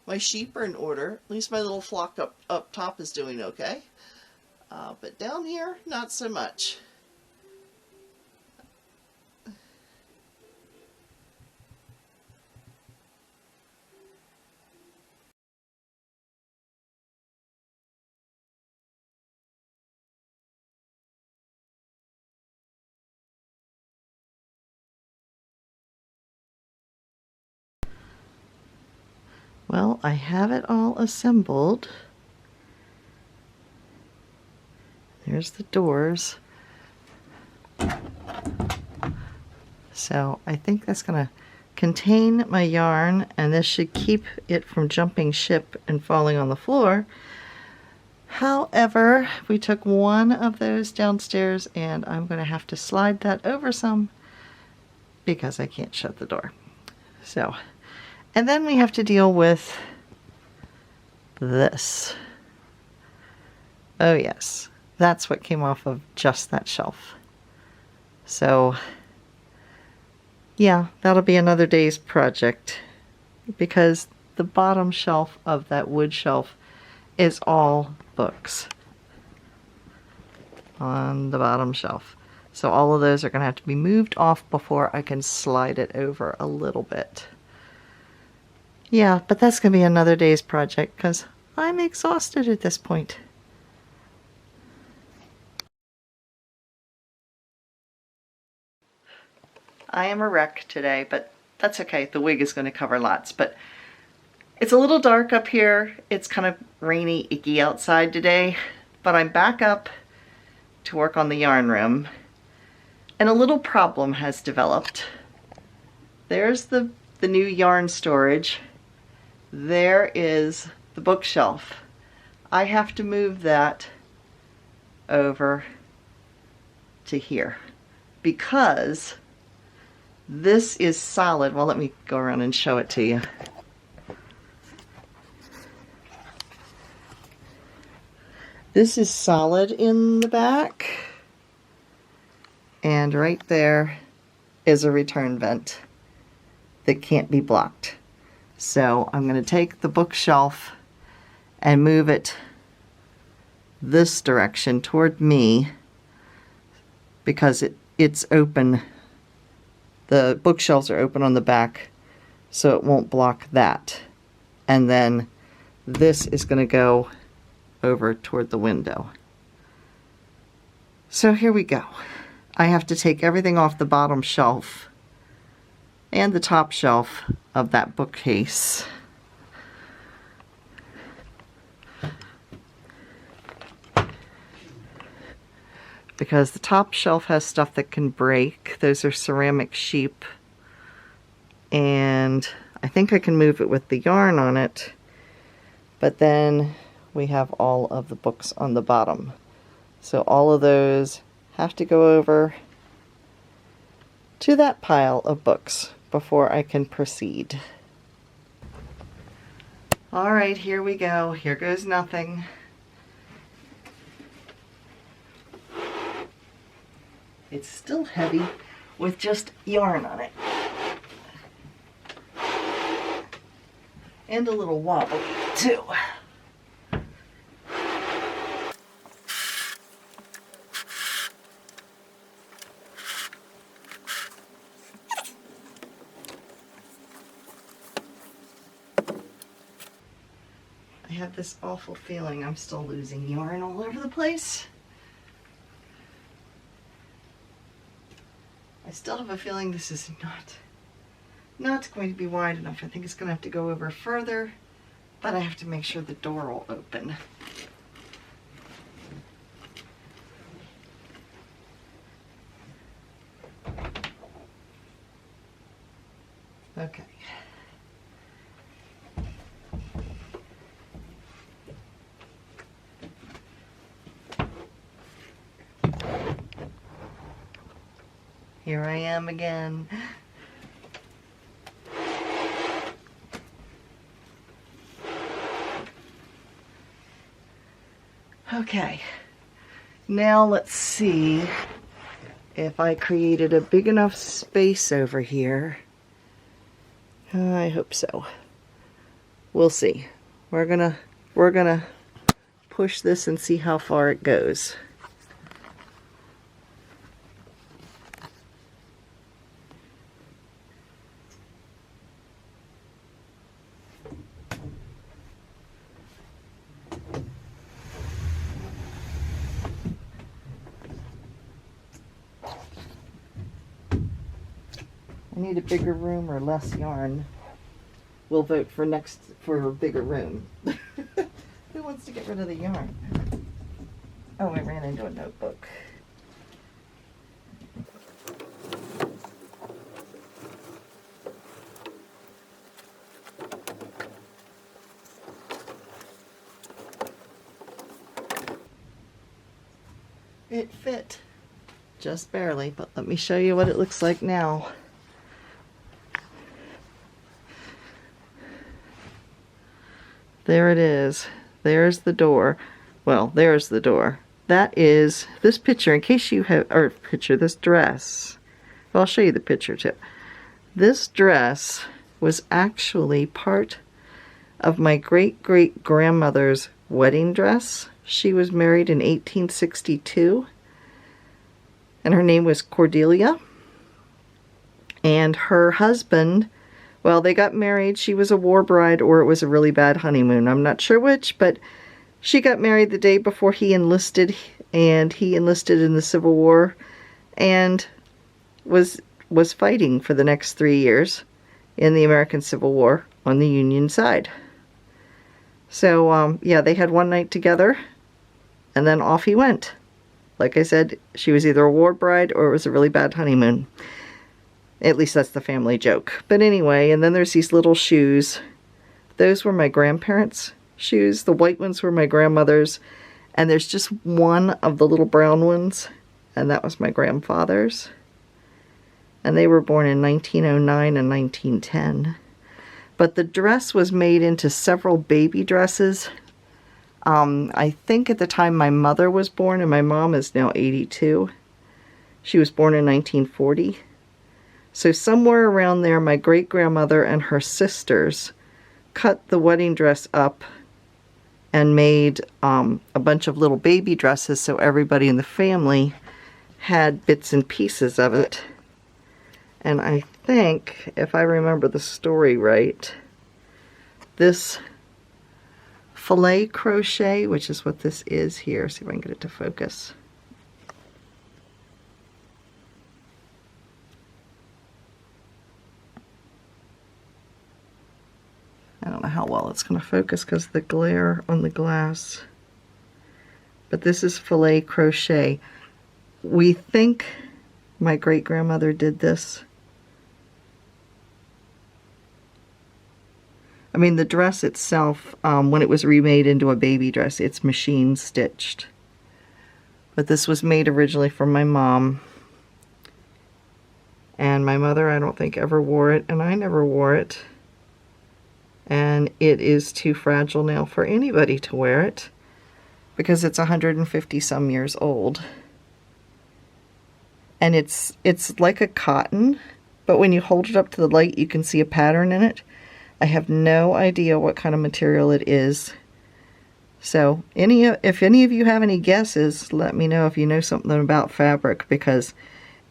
My sheep are in order. At least my little flock up top is doing okay. But down here, not so much. Well, I have it all assembled. There's the doors. So I think that's going to contain my yarn, and this should keep it from jumping ship and falling on the floor. However, we took one of those downstairs and I'm going to have to slide that over some because I can't shut the door. So, and then we have to deal with this. Oh yes, that's what came off of just that shelf. So yeah, that'll be another day's project because the bottom shelf of that wood shelf is all books on the bottom shelf. So all of those are going to have to be moved off before I can slide it over a little bit. Yeah, but that's going to be another day's project because I'm exhausted at this point. I am a wreck today, but that's okay. The wig is going to cover lots, but it's a little dark up here. It's kind of rainy, icky outside today, but I'm back up to work on the yarn room, and a little problem has developed. There's the new yarn storage. There is the bookshelf. I have to move that over to here because this is solid. Well, let me go around and show it to you. This is solid in the back, and right there is a return vent that can't be blocked. So I'm going to take the bookshelf and move it this direction toward me because it's open. The bookshelves are open on the back, so it won't block that. And then this is going to go over toward the window. So here we go. I have to take everything off the bottom shelf and the top shelf of that bookcase. Because the top shelf has stuff that can break. Those are ceramic sheep. And I think I can move it with the yarn on it. But then we have all of the books on the bottom. So all of those have to go over to that pile of books before I can proceed. All right, here we go. Here goes nothing. It's still heavy with just yarn on it. And a little wobbly too. I have this awful feeling I'm still losing yarn all over the place. I still have a feeling this is not going to be wide enough. I think it's going to have to go over further, but I have to make sure the door will open. Okay. Here I am again. Okay, now let's see if I created a big enough space over here. I hope so. we'll see. We're gonna push this and see how far it goes. I need a bigger room or less yarn. We'll vote for a bigger room. Who wants to get rid of the yarn? Oh, I ran into a notebook. It fit. Just barely, but let me show you what it looks like now. There it is. There's the door. Well, there's the door. That is this picture, in case you have, or picture, this dress. Well, I'll show you the picture too. This dress was actually part of my great-great-grandmother's wedding dress. She was married in 1862, and her name was Cordelia. And her husband, well, they got married. She was a war bride, or it was a really bad honeymoon. I'm not sure which, but she got married the day before he enlisted, and he enlisted in the Civil War and was fighting for the next 3 years in the American Civil War on the Union side. So, yeah, they had one night together, and then off he went. Like I said, she was either a war bride or it was a really bad honeymoon. At least that's the family joke. But anyway, and then there's these little shoes. Those were my grandparents' shoes. The white ones were my grandmother's. And there's just one of the little brown ones. And that was my grandfather's. And they were born in 1909 and 1910. But the dress was made into several baby dresses. I think at the time my mother was born, and my mom is now 82. She was born in 1940. So somewhere around there, my great-grandmother and her sisters cut the wedding dress up and made a bunch of little baby dresses so everybody in the family had bits and pieces of it. And I think, if I remember the story right, this filet crochet, which is what this is here, see if I can get it to focus. I don't know how well it's going to focus because of the glare on the glass. But this is filet crochet. We think my great-grandmother did this. I mean, the dress itself, when it was remade into a baby dress, it's machine stitched. But this was made originally for my mom. And my mother, I don't think, ever wore it, and I never wore it. And it is too fragile now for anybody to wear it because it's 150 some years old. And it's like a cotton, but when you hold it up to the light, you can see a pattern in it. I have no idea what kind of material it is. So if any of you have any guesses, let me know if you know something about fabric, because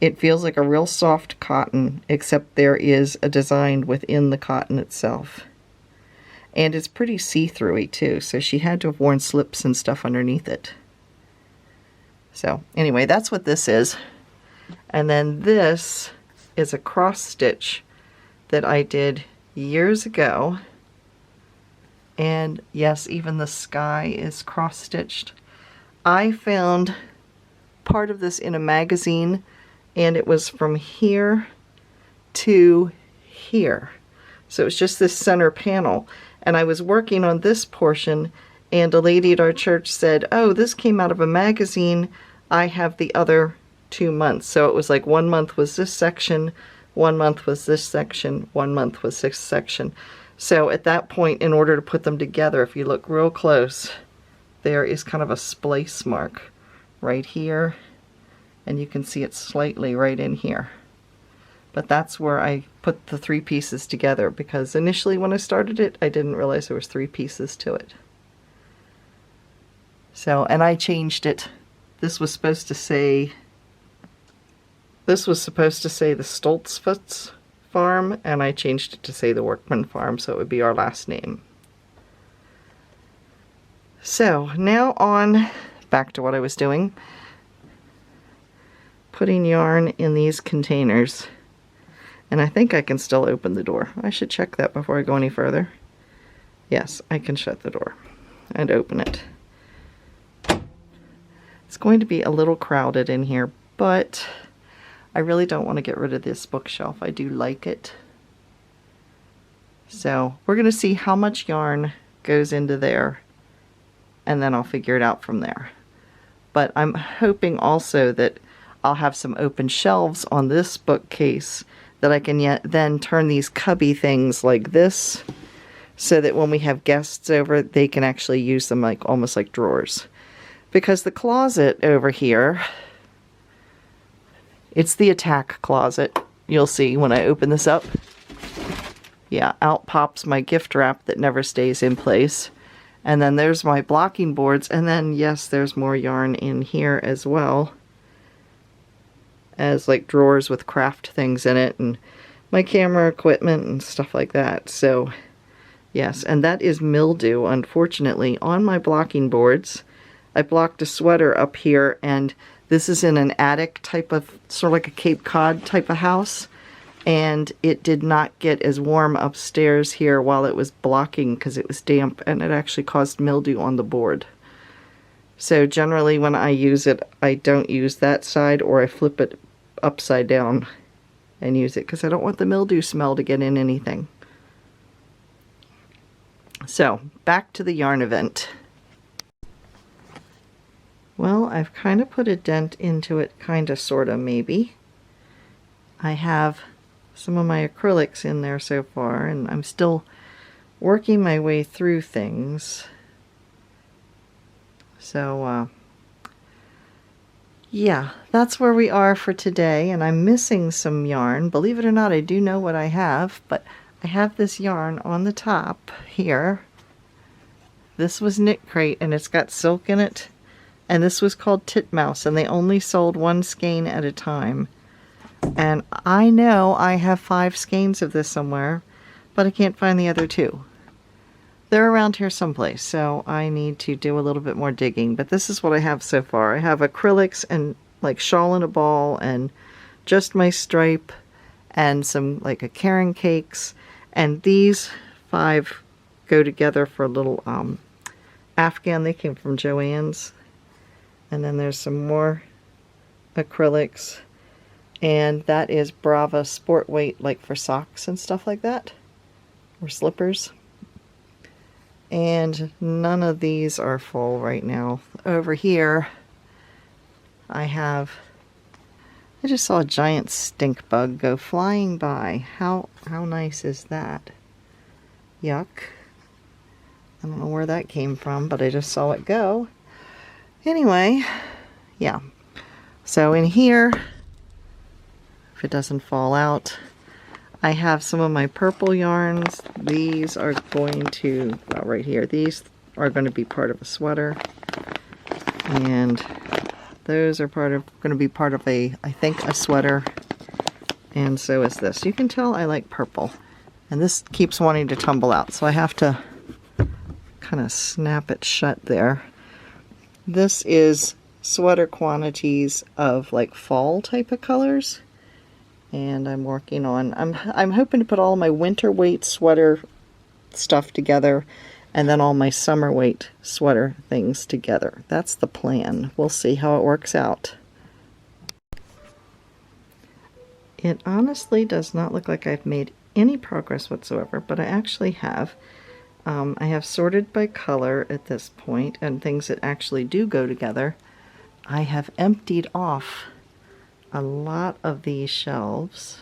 it feels like a real soft cotton, except there is a design within the cotton itself. And it's pretty see-through-y too, so she had to have worn slips and stuff underneath it. So anyway, that's what this is. And then this is a cross stitch that I did years ago. And yes, even the sky is cross stitched. I found part of this in a magazine, and it was from here to here. So it's just this center panel. And I was working on this portion, and a lady at our church said, "Oh, this came out of a magazine. I have the other 2 months." So it was like 1 month was this section, 1 month was this section, 1 month was this section. So at that point, in order to put them together, if you look real close, there is kind of a splice mark right here, and you can see it slightly right in here. But that's where I put put the 3 pieces together, because initially when I started it, I didn't realize there was 3 pieces to it. So, and I changed it. This was supposed to say the Stoltzfus farm, and I changed it to say the Workman farm, so it would be our last name. So now on back to what I was doing. Putting yarn in these containers. And I think I can still open the door. I should check that before I go any further. Yes, I can shut the door and open it. It's going to be a little crowded in here, but I really don't want to get rid of this bookshelf. I do like it. So we're going to see how much yarn goes into there, and then I'll figure it out from there. But I'm hoping also that I'll have some open shelves on this bookcase that I can then turn these cubby things like this, so that when we have guests over, they can actually use them like almost like drawers. Because the closet over here, it's the attack closet. You'll see when I open this up. Yeah, out pops my gift wrap that never stays in place. And then there's my blocking boards, and then yes, there's more yarn in here as well, as like drawers with craft things in it, and my camera equipment and stuff like that. So yes, and that is mildew, unfortunately, on my blocking boards. I blocked a sweater up here, and this is in an attic type of, sort of like a Cape Cod type of house, and it did not get as warm upstairs here while it was blocking because it was damp, and it actually caused mildew on the board. So generally when I use it, I don't use that side, or I flip it upside down and use it, because I don't want the mildew smell to get in anything. So back to the yarn event. Well, I've kind of put a dent into it, kind of, sort of, maybe. I have some of my acrylics in there so far, and I'm still working my way through things. So yeah, that's where we are for today, and I'm missing some yarn. Believe it or not, I do know what I have, but I have this yarn on the top here. This was Knit Crate, and it's got silk in it, and this was called Titmouse, and they only sold 1 skein at a time. And I know I have 5 skeins of this somewhere, but I can't find the other 2. They're around here someplace, so I need to do a little bit more digging. But this is what I have so far. I have acrylics and like shawl in a ball, and just my stripe, and some like a Karen cakes, and these 5 go together for a little Afghan. They came from Joann's. And then there's some more acrylics, and that is Brava sport weight, like for socks and stuff like that, or slippers. And none of these are full right now. Over here I just saw a giant stink bug go flying by. How nice is that? Yuck. I don't know where that came from, but I just saw it go. Anyway, yeah. So in here, if it doesn't fall out, I have some of my purple yarns. These are going to, well, right here, these are going to be part of a sweater. And those are going to be part of I think, a sweater. And so is this. You can tell I like purple. And this keeps wanting to tumble out, so I have to kind of snap it shut there. This is sweater quantities of like fall type of colors. And I'm working on, I'm hoping to put all my winter weight sweater stuff together, and then all my summer weight sweater things together. That's the plan. We'll see how it works out. It honestly does not look like I've made any progress whatsoever, but I actually have. I have sorted by color at this point, and things that actually do go together. I have emptied off a lot of these shelves,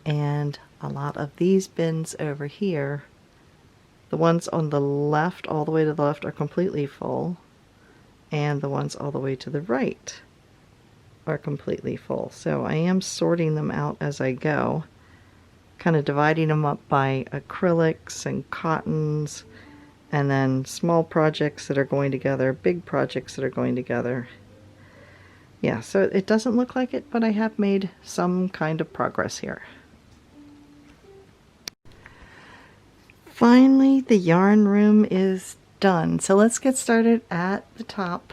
and a lot of these bins over here. The ones on the left, all the way to the left, are completely full, and the ones all the way to the right are completely full. So I am sorting them out as I go, kind of dividing them up by acrylics and cottons, and then small projects that are going together, big projects that are going together. Yeah, so it doesn't look like it, but I have made some kind of progress here. Finally, the yarn room is done. So let's get started at the top.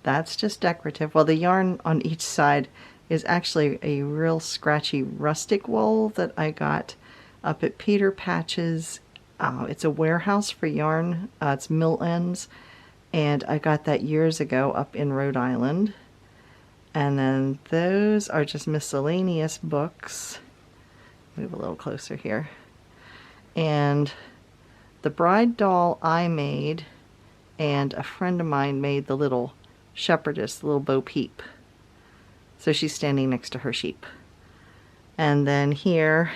That's just decorative. Well, the yarn on each side is actually a real scratchy rustic wool that I got up at Peter Patch's. It's a warehouse for yarn. It's Mill Ends, and I got that years ago up in Rhode Island. And then those are just miscellaneous books. Move a little closer here. And the bride doll I made, and a friend of mine made the little shepherdess, the little Bo Peep. So she's standing next to her sheep. And then here,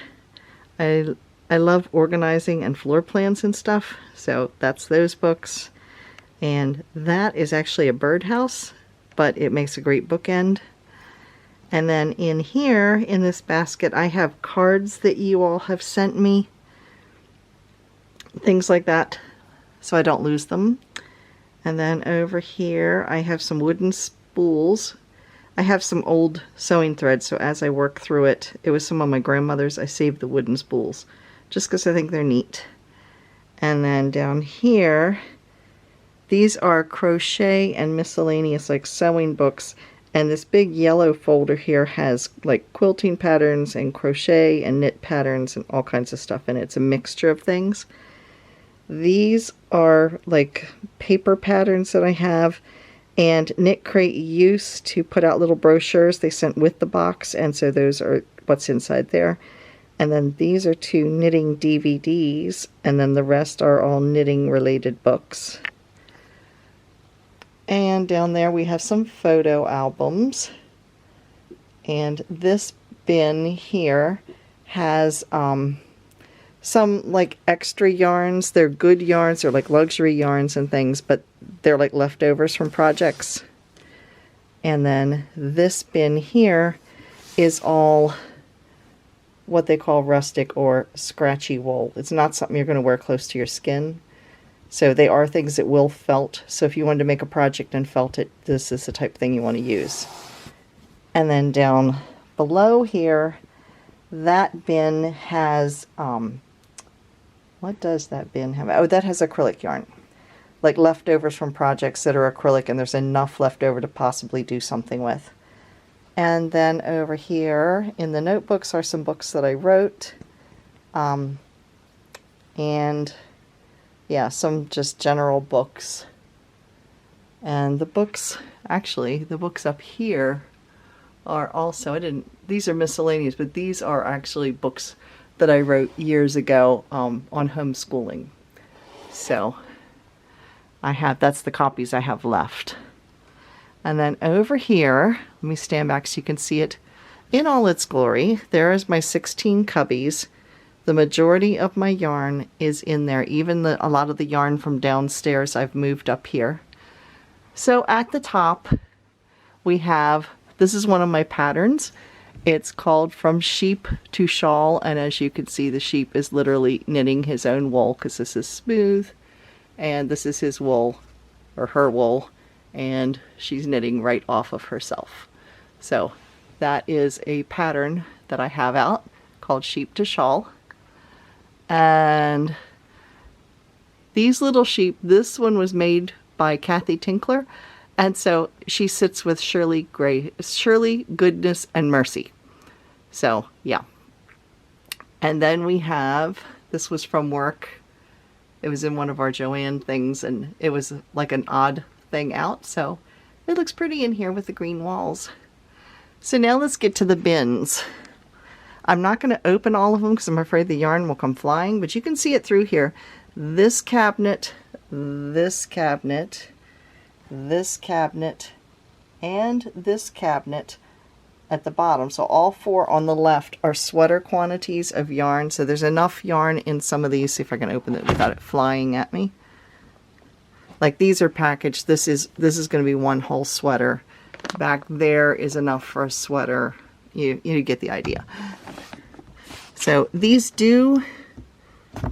I love organizing and floor plans and stuff. So that's those books. And that is actually a birdhouse, but it makes a great bookend. And then in here, in this basket, I have cards that you all have sent me. Things like that, so I don't lose them. And then over here, I have some wooden spools. I have some old sewing thread, so as I work through it, it was some of my grandmother's, I saved the wooden spools, just because I think they're neat. And then down here, these are crochet and miscellaneous like sewing books, and this big yellow folder here has like quilting patterns and crochet and knit patterns and all kinds of stuff in it. It's a mixture of things. These are like paper patterns that I have, and Knit Crate used to put out little brochures they sent with the box, and so those are what's inside there. And then these are 2 knitting DVDs, and then the rest are all knitting related books. And down there we have some photo albums. And this bin here has some like extra yarns. They're good yarns, they're like luxury yarns and things, but they're like leftovers from projects. And then this bin here is all what they call rustic or scratchy wool. It's not something you're going to wear close to your skin. So they are things that will felt. So if you wanted to make a project and felt it, this is the type of thing you want to use. And then down below here, that bin has, what does that bin have? Oh, that has acrylic yarn. Like leftovers from projects that are acrylic, and there's enough left over to possibly do something with. And then over here in the notebooks are some books that I wrote. And yeah, some just general books. And the books, actually, the books up here are also, these are miscellaneous, but these are actually books that I wrote years ago on homeschooling. So that's the copies I have left. And then over here, let me stand back so you can see it in all its glory. There is my 16 cubbies. The majority of my yarn is in there. Even a lot of the yarn from downstairs I've moved up here. So at the top, we have, this is one of my patterns. It's called From Sheep to Shawl, and as you can see, the sheep is literally knitting his own wool because this is smooth, and this is his wool, or her wool, and she's knitting right off of herself. So that is a pattern that I have out called Sheep to Shawl. And these little sheep, this one was made by Kathy Tinkler, and so she sits with Shirley, Goodness, and Mercy. So yeah. And then we have, this was from work. It was in one of our Joanne things, and it was like an odd thing out, so it looks pretty in here with the green walls. So now let's get to the bins. I'm not going to open all of them because I'm afraid the yarn will come flying, but you can see it through here. This cabinet, this cabinet, this cabinet, and this cabinet at the bottom. So all 4 on the left are sweater quantities of yarn. So there's enough yarn in some of these. See if I can open it without it flying at me. Like these are packaged. This is going to be one whole sweater. Back there is enough for a sweater. You get the idea. So these do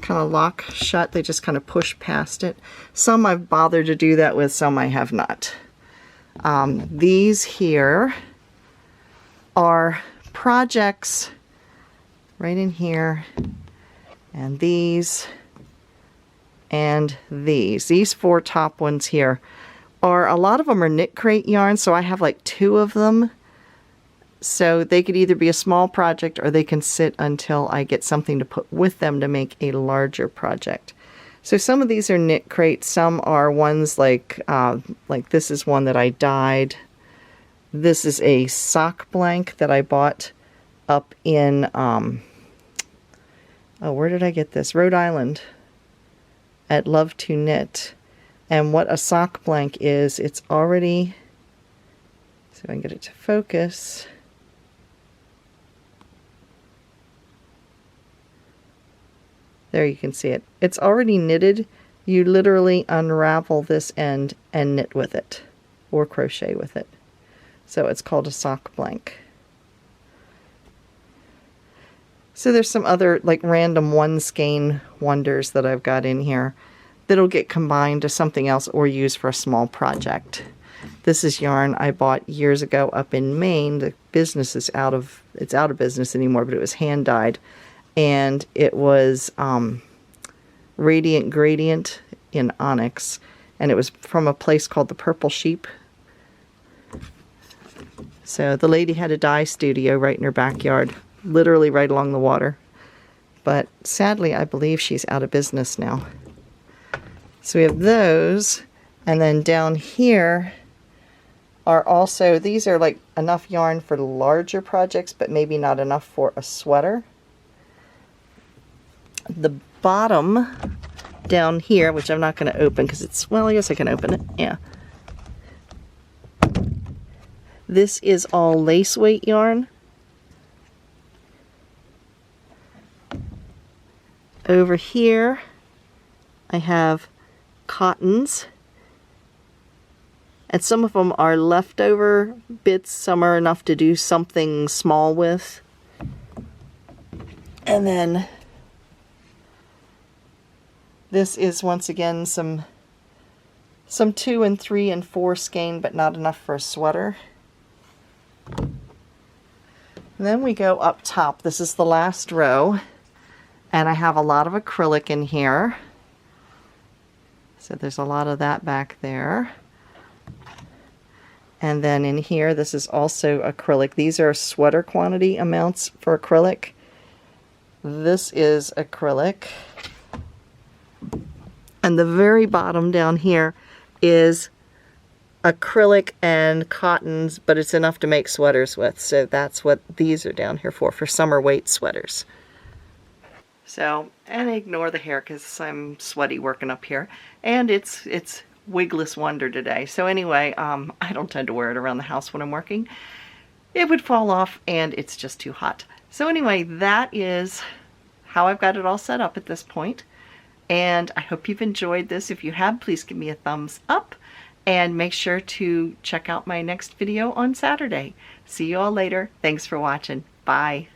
kind of lock shut. They just kind of push past it. Some I've bothered to do that with, some I have not. These here are projects right in here, and these and these. These 4 top ones here are, a lot of them are knit crate yarns, so I have like 2 of them. So they could either be a small project or they can sit until I get something to put with them to make a larger project. So some of these are knit crates, some are ones like this is one that I dyed. This is a sock blank that I bought up in, oh, where did I get this? Rhode Island at Love to Knit. And what a sock blank is, it's already, see if I can get it to focus. There you can see it. It's already knitted. You literally unravel this end and knit with it or crochet with it. So it's called a sock blank. So there's some other like random one skein wonders that I've got in here that'll get combined to something else or used for a small project. This is yarn I bought years ago up in Maine. The business is out of business anymore, but it was hand dyed. And it was Radiant Gradient in onyx, and it was from a place called the Purple Sheep. So the lady had a dye studio right in her backyard, literally right along the water. But sadly, I believe she's out of business now. So we have those, and then down here are also, these are like enough yarn for larger projects, but maybe not enough for a sweater. The bottom down here, which I'm not going to open because it's, well, I guess I can open it, yeah. This is all lace weight yarn. Over here, I have cottons. And some of them are leftover bits, some are enough to do something small with. And then this is once again some 2 and 3 and 4 skein, but not enough for a sweater. And then we go up top. This is the last row, and I have a lot of acrylic in here. So there's a lot of that back there. And then in here, this is also acrylic. These are sweater quantity amounts for acrylic. This is acrylic. And the very bottom down here is acrylic and cottons, but it's enough to make sweaters with. So that's what these are down here for summer weight sweaters. So, and ignore the hair because I'm sweaty working up here. And it's wigless wonder today. So anyway, I don't tend to wear it around the house when I'm working. It would fall off and it's just too hot. So anyway, that is how I've got it all set up at this point. And I hope you've enjoyed this. If you have, please give me a thumbs up and make sure to check out my next video on Saturday. See you all later. Thanks for watching. Bye.